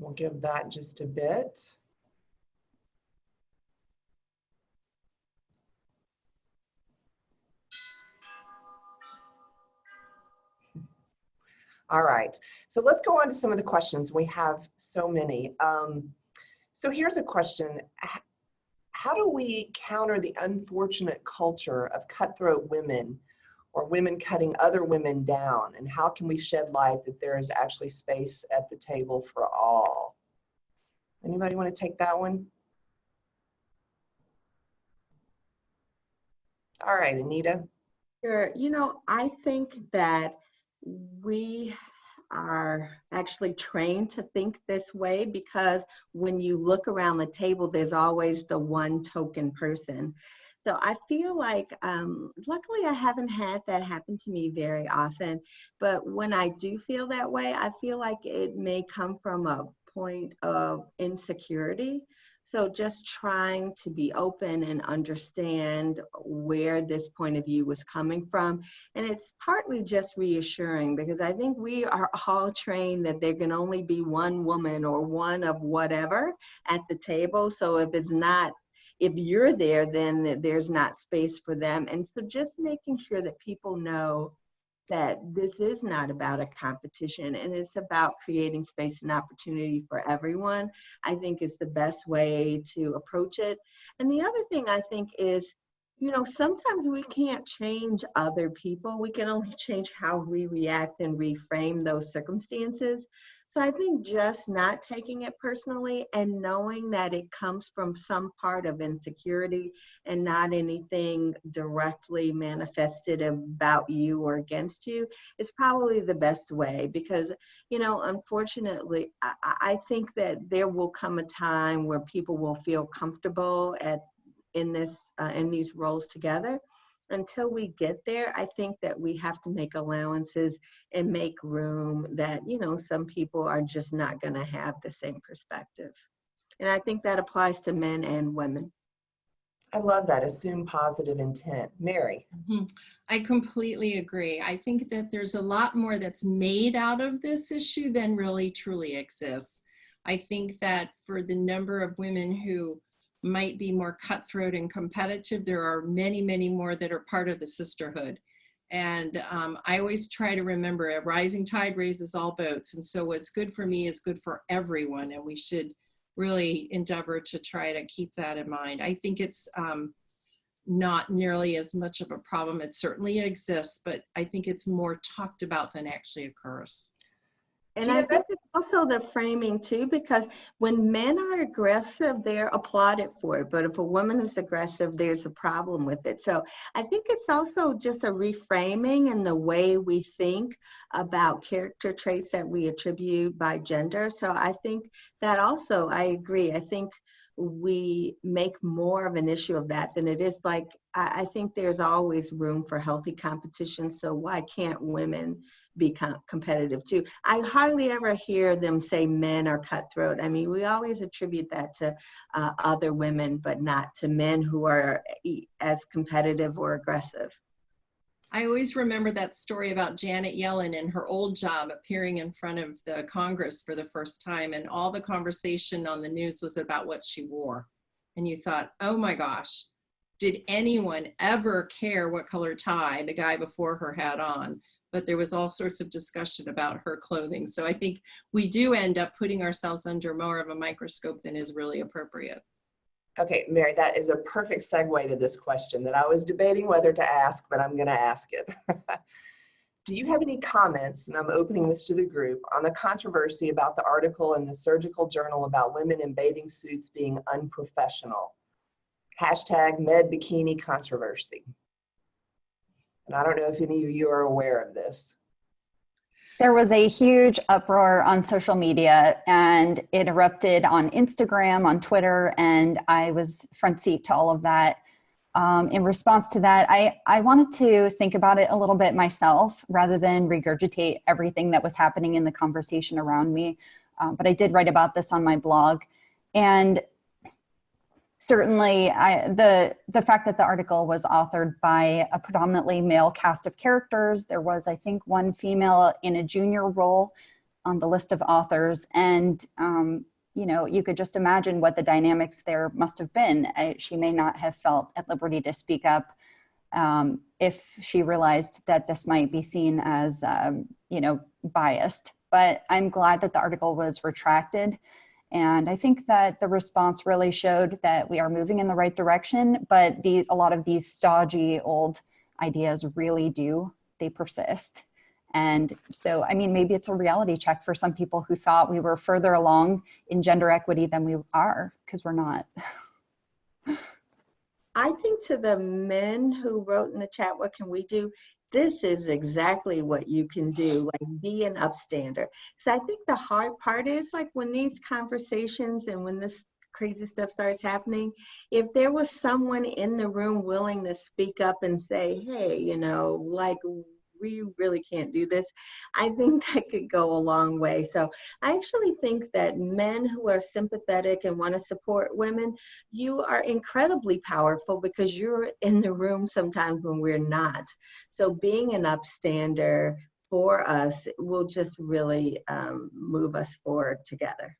We'll give that just a bit. All right, so let's go on to some of the questions. We have so many. So here's a question. How do we counter the unfortunate culture of cutthroat women or women cutting other women down? And how can we shed light that there is actually space at the table for all? Anybody want to take that one? All right, Anita. Sure. You know, I think that we are actually trained to think this way because when you look around the table, there's always the one token person. So I feel like, luckily I haven't had that happen to me very often, but when I do feel that way, I feel like it may come from a point of insecurity. So just trying to be open and understand where this point of view was coming from. And it's partly just reassuring because I think we are all trained that there can only be one woman or one of whatever at the table. So if you're there, then there's not space for them. And so just making sure that people know that this is not about a competition and it's about creating space and opportunity for everyone, I think is the best way to approach it. And the other thing I think is, you know, sometimes we can't change other people. We can only change how we react and reframe those circumstances. So I think just not taking it personally and knowing that it comes from some part of insecurity and not anything directly manifested about you or against you is probably the best way because, you know, unfortunately, I think that there will come a time where people will feel comfortable in these roles together. Until we get there, I think that we have to make allowances and make room that, you know, some people are just not going to have the same perspective. And I think that applies to men and women. I love that. Assume positive intent. Mary. I completely agree. I think that there's a lot more that's made out of this issue than really truly exists. I think that for the number of women who might be more cutthroat and competitive, there are many, many more that are part of the sisterhood. And I always try to remember a rising tide raises all boats. And so what's good for me is good for everyone. And we should really endeavor to try to keep that in mind. I think it's not nearly as much of a problem. It certainly exists, but I think it's more talked about than actually occurs. And I think it's also the framing too, because when men are aggressive, they're applauded for it. But if a woman is aggressive, there's a problem with it. So I think it's also just a reframing in the way we think about character traits that we attribute by gender. So I think that also, I agree. I think we make more of an issue of that than it is. Like, I think there's always room for healthy competition. So why can't women be competitive too? I hardly ever hear them say men are cutthroat. I mean, we always attribute that to other women, but not to men who are as competitive or aggressive. I always remember that story about Janet Yellen in her old job appearing in front of the Congress for the first time, and all the conversation on the news was about what she wore. And you thought, oh my gosh, did anyone ever care what color tie the guy before her had on? But there was all sorts of discussion about her clothing. So I think we do end up putting ourselves under more of a microscope than is really appropriate. Okay, Mary, that is a perfect segue to this question that I was debating whether to ask, but I'm going to ask it. Do you have any comments, and I'm opening this to the group, on the controversy about the article in the Surgical Journal about women in bathing suits being unprofessional? Hashtag Med Bikini Controversy. And I don't know if any of you are aware of this. There was a huge uproar on social media, and it erupted on Instagram, on Twitter, and I was front seat to all of that. In response to that, I wanted to think about it a little bit myself rather than regurgitate everything that was happening in the conversation around me. But I did write about this on my blog. And certainly, the fact that the article was authored by a predominantly male cast of characters, there was, I think, one female in a junior role on the list of authors, and you know, you could just imagine what the dynamics there must have been. She may not have felt at liberty to speak up if she realized that this might be seen as, biased. But I'm glad that the article was retracted. And I think that the response really showed that we are moving in the right direction, but a lot of these stodgy old ideas really they persist. And so, I mean, maybe it's a reality check for some people who thought we were further along in gender equity than we are, because we're not. I think to the men who wrote in the chat, what can we do? This is exactly what you can do, like be an upstander. So I think the hard part is like when these conversations and when this crazy stuff starts happening, if there was someone in the room willing to speak up and say, hey, like we really can't do this, I think that could go a long way. So I actually think that men who are sympathetic and want to support women, you are incredibly powerful because you're in the room sometimes when we're not. So being an upstander for us will just really move us forward together.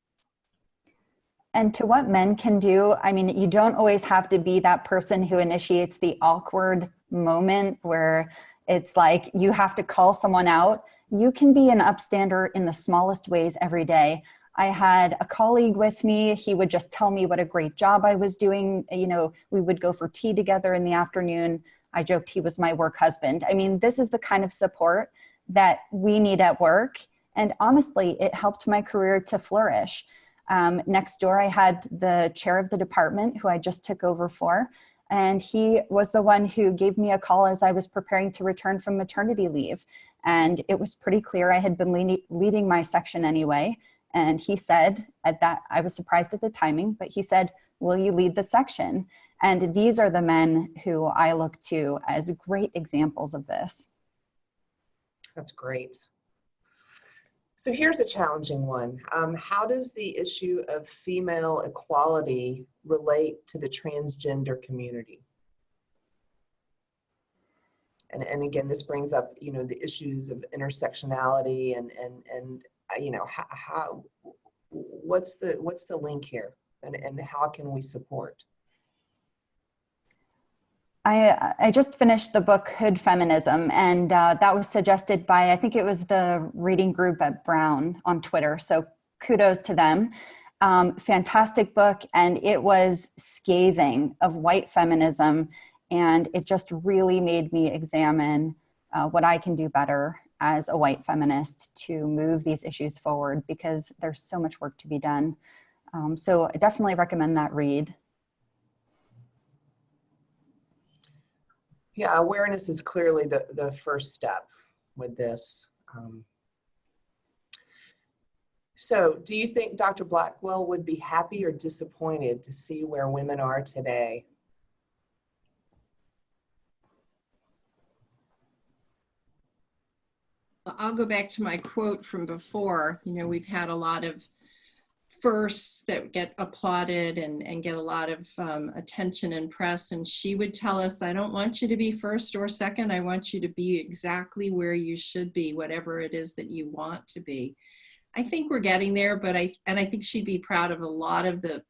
And to what men can do, I mean, you don't always have to be that person who initiates the awkward moment where it's like you have to call someone out. You can be an upstander in the smallest ways every day. I had a colleague with me. He would just tell me what a great job I was doing. We would go for tea together in the afternoon. I joked he was my work husband. I mean, this is the kind of support that we need at work. And honestly, it helped my career to flourish. Next door, I had the chair of the department who I just took over for. And he was the one who gave me a call as I was preparing to return from maternity leave. And it was pretty clear I had been leading my section anyway. And he said at that, I was surprised at the timing, but he said, will you lead the section? And these are the men who I look to as great examples of this. That's great. So here's a challenging one. How does the issue of female equality relate to the transgender community? And again, this brings up, the issues of intersectionality and how what's the link here, and how can we support? I just finished the book Hood Feminism, and that was suggested by, I think it was the reading group at Brown on Twitter. So kudos to them. Fantastic book. And it was scathing of white feminism. And it just really made me examine what I can do better as a white feminist to move these issues forward, because there's so much work to be done. So I definitely recommend that read. Yeah, awareness is clearly the first step with this. So do you think Dr. Blackwell would be happy or disappointed to see where women are today? I'll go back to my quote from before. We've had a lot of firsts that get applauded and get a lot of attention and press. And she would tell us, I don't want you to be first or second. I want you to be exactly where you should be, whatever it is that you want to be. I think we're getting there, but I think she'd be proud of a lot of the,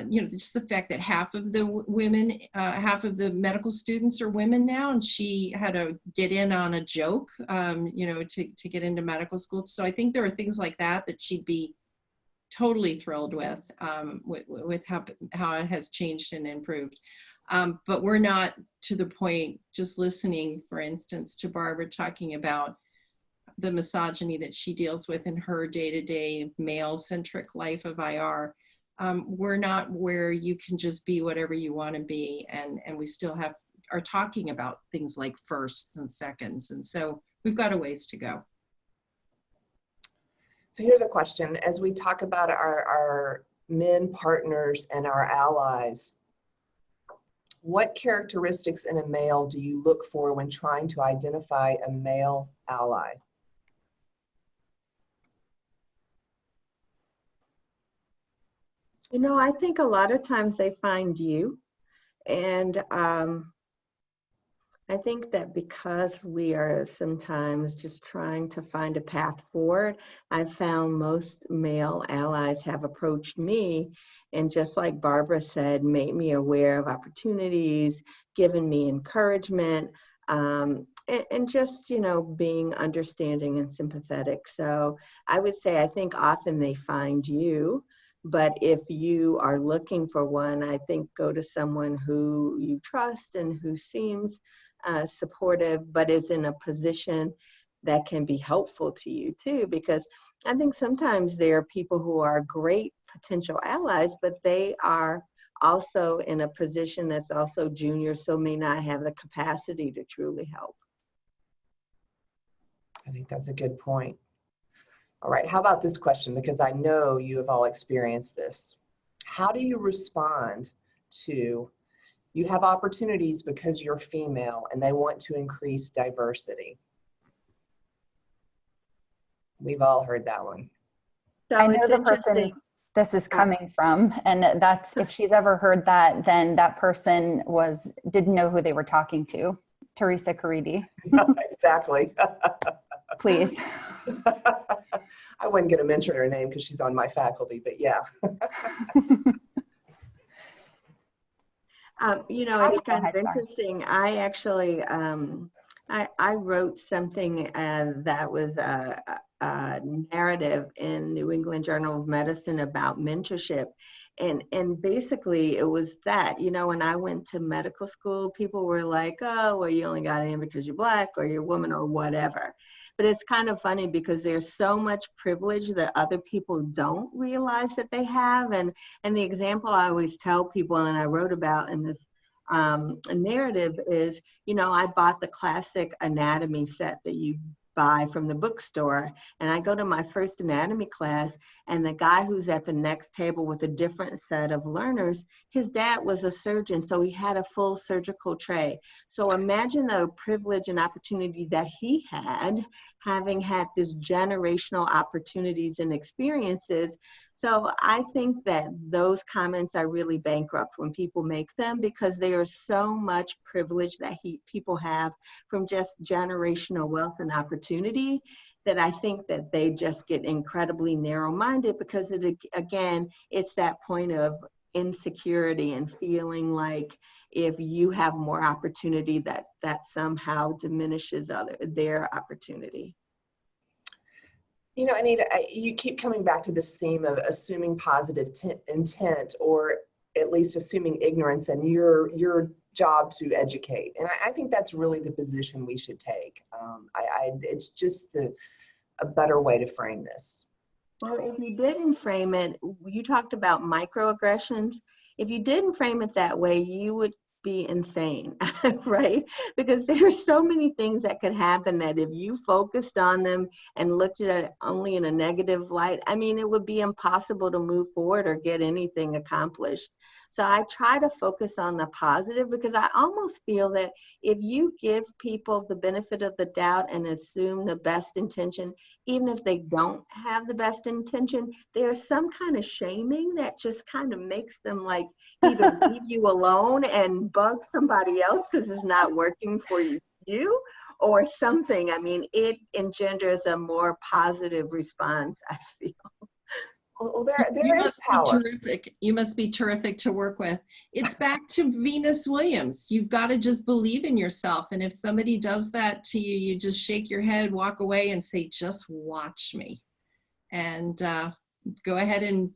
just the fact that half of the women, half of the medical students are women now, and she had to get in on a joke, to get into medical school. So I think there are things like that she'd be totally thrilled with how it has changed and improved. But we're not to the point, just listening, for instance, to Barbara talking about the misogyny that she deals with in her day-to-day male-centric life of IR. We're not where you can just be whatever you want to be, and we still are talking about things like firsts and seconds, and so we've got a ways to go. So here's a question. As we talk about our men partners and our allies, what characteristics in a male do you look for when trying to identify a male ally? I think a lot of times they find you, and I think that because we are sometimes just trying to find a path forward, I've found most male allies have approached me and, just like Barbara said, made me aware of opportunities, given me encouragement, and just, you know, being understanding and sympathetic. So I would say I think often they find you. But if you are looking for one, I think go to someone who you trust and who seems supportive, but is in a position that can be helpful to you too. Because I think sometimes there are people who are great potential allies, but they are also in a position that's also junior, so may not have the capacity to truly help. I think that's a good point. All right, how about this question? Because I know you have all experienced this. How do you respond to, you have opportunities because you're female and they want to increase diversity? We've all heard that one. So I know it's the person interesting. this is coming from, and that's, if she's ever heard that, then that person didn't know who they were talking to. Teresa Caridi. Exactly. Please. I wasn't going to mention her name because she's on my faculty, but yeah. You know, it's kind of interesting. I actually, I wrote something that was a narrative in New England Journal of Medicine about mentorship. And basically it was that, you know, when I went to medical school, people were like, oh, well, you only got in because you're Black or you're a woman or whatever. But it's kind of funny because there's so much privilege that other people don't realize that they have. And the example I always tell people, and I wrote about in this narrative, is, you know, I bought the classic anatomy set that you buy from the bookstore, and I go to my first anatomy class, and the guy who's at the next table with a different set of learners, his dad was a surgeon, so he had a full surgical tray. So imagine the privilege and opportunity that he had, having had this generational opportunities and experiences. So I think that those comments are really bankrupt when people make them, because there is so much privilege that people have from just generational wealth and opportunity, that I think that they just get incredibly narrow-minded, because again, it's that point of insecurity and feeling like if you have more opportunity, that somehow diminishes their opportunity. You know, Anita, you keep coming back to this theme of assuming positive intent, or at least assuming ignorance, and your job to educate. And I think that's really the position we should take. It's just a better way to frame this. Well, if you didn't frame it, you talked about microaggressions. If you didn't frame it that way, you would be insane, right? Because there's so many things that could happen that if you focused on them and looked at it only in a negative light, I mean, it would be impossible to move forward or get anything accomplished. So I try to focus on the positive, because I almost feel that if you give people the benefit of the doubt and assume the best intention, even if they don't have the best intention, there's some kind of shaming that just kind of makes them like either leave you alone and bug somebody else because it's not working for you or something. I mean, it engenders a more positive response, I feel. Well, there is power. Terrific. You must be terrific to work with. It's back to Venus Williams. You've got to just believe in yourself. And if somebody does that to you, you just shake your head, walk away and say, just watch me. And go ahead and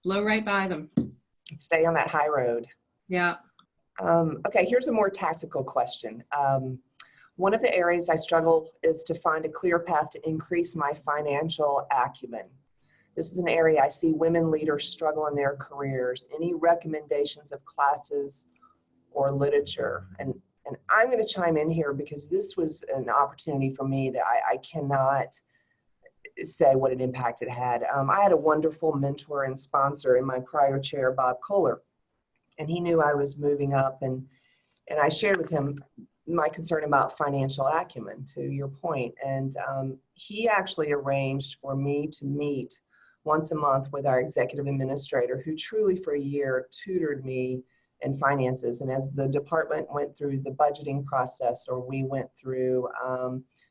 blow right by them. Stay on that high road. Yeah. Okay, here's a more tactical question. One of the areas I struggle is to find a clear path to increase my financial acumen. This is an area I see women leaders struggle in their careers. Any recommendations of classes or literature? And I'm going to chime in here because this was an opportunity for me that I cannot say what an impact it had. I had a wonderful mentor and sponsor in my prior chair, Bob Kohler, and he knew I was moving up, and I shared with him my concern about financial acumen, to your point. And he actually arranged for me to meet once a month with our executive administrator, who truly for a year tutored me and finances. And as the department went through the budgeting process, or we went through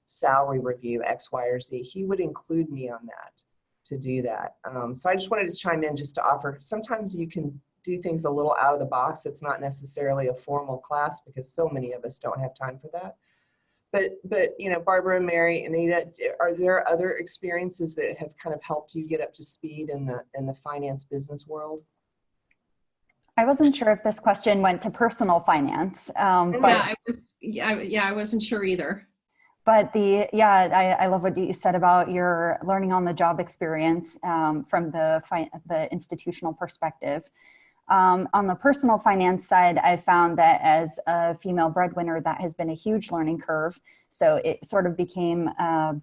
salary review, X, Y, or Z, he would include me on that to do that. So I just wanted to chime in just to offer, sometimes you can do things a little out of the box. It's not necessarily a formal class because so many of us don't have time for that. But you know, Barbara, Mary, Anita, are there other experiences that have kind of helped you get up to speed in the finance business world? I wasn't sure if this question went to personal finance, I wasn't sure either. But I love what you said about your learning on the job experience from the institutional perspective. On the personal finance side, I found that as a female breadwinner, that has been a huge learning curve. So it sort of became an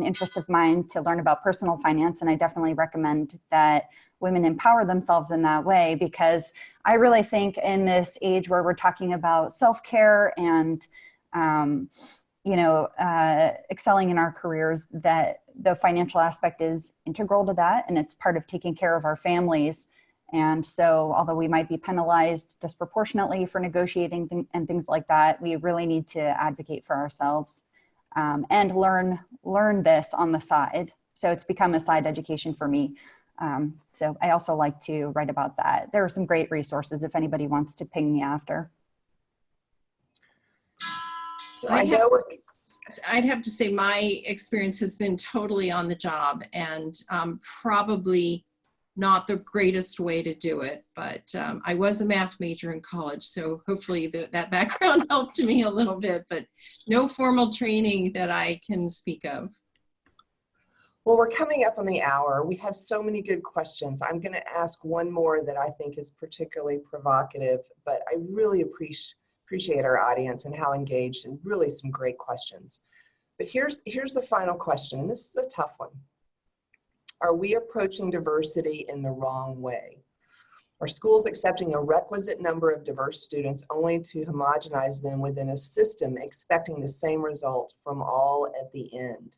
interest of mine to learn about personal finance. And I definitely recommend that women empower themselves in that way, because I really think in this age where we're talking about self-care and, excelling in our careers, that the financial aspect is integral to that. And it's part of taking care of our families. And so although we might be penalized disproportionately for negotiating and things like that, we really need to advocate for ourselves and learn this on the side. So it's become a side education for me. So I also like to write about that. There are some great resources if anybody wants to ping me after. So I'd have to say my experience has been totally on the job, and probably not the greatest way to do it, but I was a math major in college, so hopefully that background helped me a little bit, but no formal training that I can speak of. Well, we're coming up on the hour. We have so many good questions. I'm going to ask one more that I think is particularly provocative, but I really appreciate our audience and how engaged, and really some great questions. But here's the final question, and this is a tough one. Are we approaching diversity in the wrong way? Are schools accepting a requisite number of diverse students only to homogenize them within a system, expecting the same result from all at the end?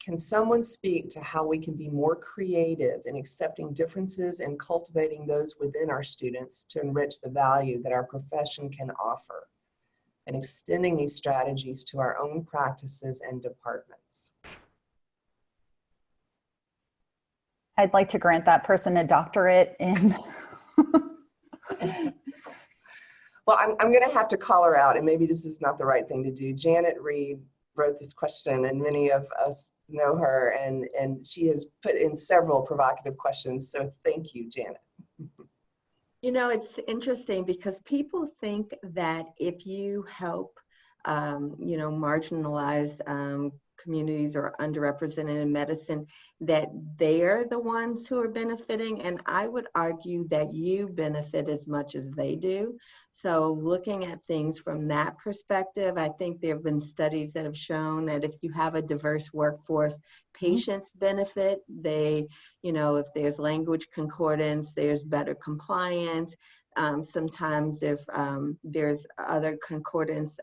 Can someone speak to how we can be more creative in accepting differences and cultivating those within our students to enrich the value that our profession can offer, and extending these strategies to our own practices and departments? I'd like to grant that person a doctorate in. Well, I'm going to have to call her out, and maybe this is not the right thing to do. Janet Reed wrote this question, and many of us know her, and she has put in several provocative questions. So thank you, Janet. You know, it's interesting because people think that if you help, marginalized communities or underrepresented in medicine, that they're the ones who are benefiting. And I would argue that you benefit as much as they do. So looking at things from that perspective, I think there have been studies that have shown that if you have a diverse workforce, patients benefit. They, if there's language concordance, there's better compliance. Sometimes if there's other concordance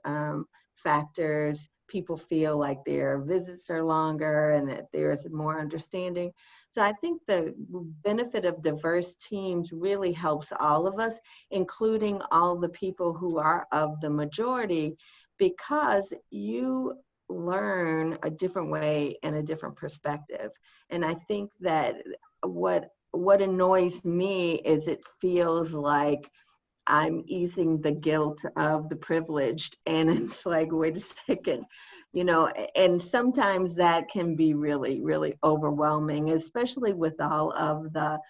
factors, people feel like their visits are longer and that there's more understanding. So I think the benefit of diverse teams really helps all of us, including all the people who are of the majority, because you learn a different way and a different perspective. And I think that what annoys me is it feels like I'm easing the guilt of the privileged, and it's like, wait a second, and sometimes that can be really, really overwhelming, especially with all of the,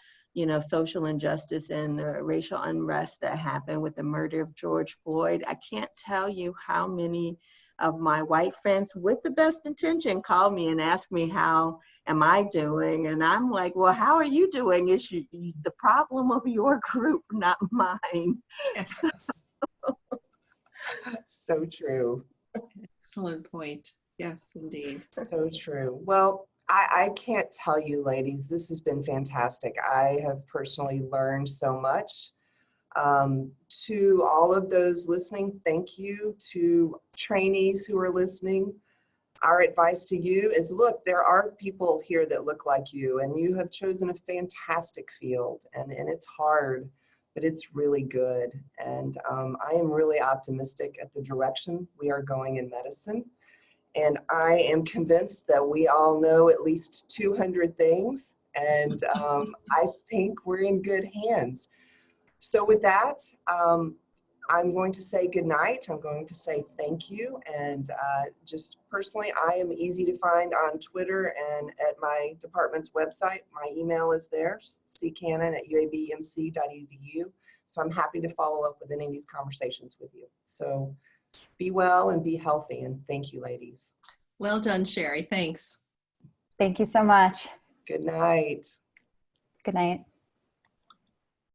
social injustice and the racial unrest that happened with the murder of George Floyd. I can't tell you how many of my white friends with the best intention call me and ask me, how am I doing? And I'm like, well, how are you doing? It's the problem of your group, not mine. Yes. So true. Excellent point. Yes, indeed. So true. Well, I can't tell you, ladies, this has been fantastic. I have personally learned so much. To all of those listening, thank you. To trainees who are listening, our advice to you is, look, there are people here that look like you, and you have chosen a fantastic field, and it's hard, but it's really good. And I am really optimistic at the direction we are going in medicine. And I am convinced that we all know at least 200 things. And I think we're in good hands. So with that, I'm going to say good night. I'm going to say thank you. And just personally, I am easy to find on Twitter and at my department's website. My email is there, ccanon@uabmc.edu. So I'm happy to follow up with any of these conversations with you. So be well and be healthy. And thank you, ladies. Well done, Cheri. Thanks. Thank you so much. Good night. Good night.